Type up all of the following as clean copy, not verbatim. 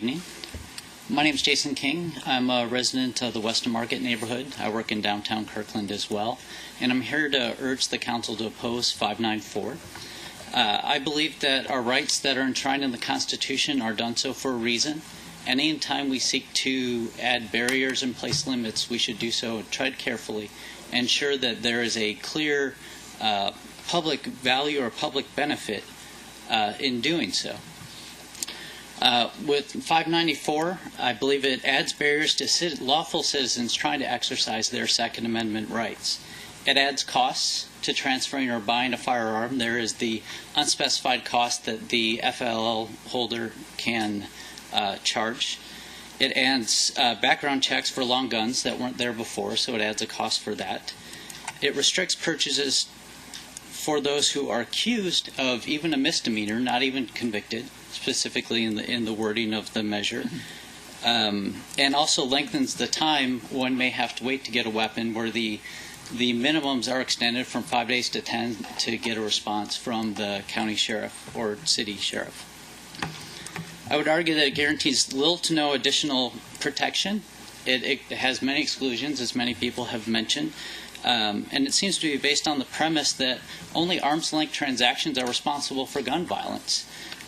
Evening. My name is Jason King. I'm a resident of the Weston Market neighborhood. I work in downtown Kirkland as well, and I'm here to urge the council to oppose 594. I believe that our rights that are enshrined in the Constitution are done so for a reason. And any time we seek to add barriers and place limits, we should do so tread carefully, ensure that there is a clear public value or public benefit in doing so. With 594, I believe it adds barriers to lawful citizens trying to exercise their Second Amendment rights. It adds costs to transferring or buying a firearm. There is the unspecified cost that the FLL holder can charge. It adds background checks for long guns that weren't there before, so it adds a cost for that. It restricts purchases for those who are accused of even a misdemeanor, not even convicted, specifically in the wording of the measure, and also lengthens the time one may have to wait to get a weapon, where the minimums are extended from 5 days to 10 to get a response from the county sheriff or city sheriff. I would argue that it guarantees little to no additional protection. It has many exclusions, as many people have mentioned. And it seems to be based on the premise that only arm's-length transactions are responsible for gun violence.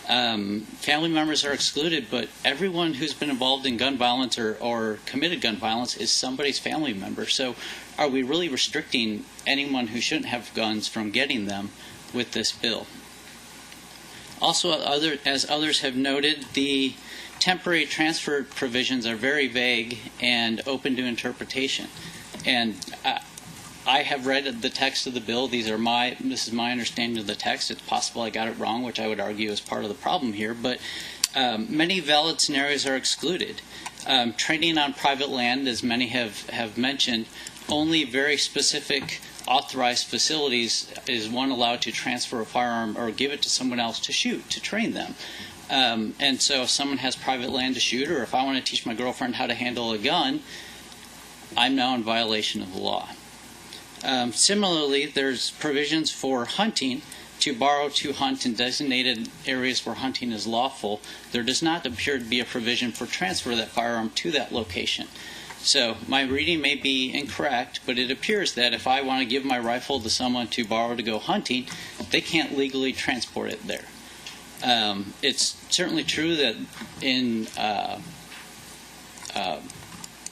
Family members are excluded, but everyone who's been involved in gun violence or committed gun violence is somebody's family member. So are we really restricting anyone who shouldn't have guns from getting them with this bill? Also, as others have noted, the temporary transfer provisions are very vague and open to interpretation. And I have read the text of the bill. This is my understanding of the text. It's possible I got it wrong, which I would argue is part of the problem here. But many valid scenarios are excluded. Trading on private land, as many have mentioned, only very specific authorized facilities is one allowed to transfer a firearm or give it to someone else to shoot, to train them. And so if someone has private land to shoot, or if I want to teach my girlfriend how to handle a gun, I'm now in violation of the law. Similarly, there's provisions for hunting, to borrow to hunt in designated areas where hunting is lawful. There does not appear to be a provision for transfer of that firearm to that location. So my reading may be incorrect, but it appears that if I want to give my rifle to someone to borrow to go hunting, they can't legally transport it there. It's certainly true that in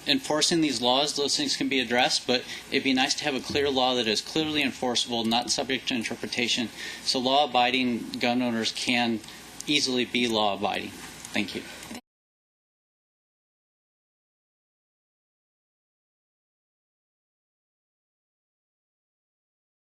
enforcing these laws, those things can be addressed, but it'd be nice to have a clear law that is clearly enforceable, not subject to interpretation, so law-abiding gun owners can easily be law-abiding. Thank you.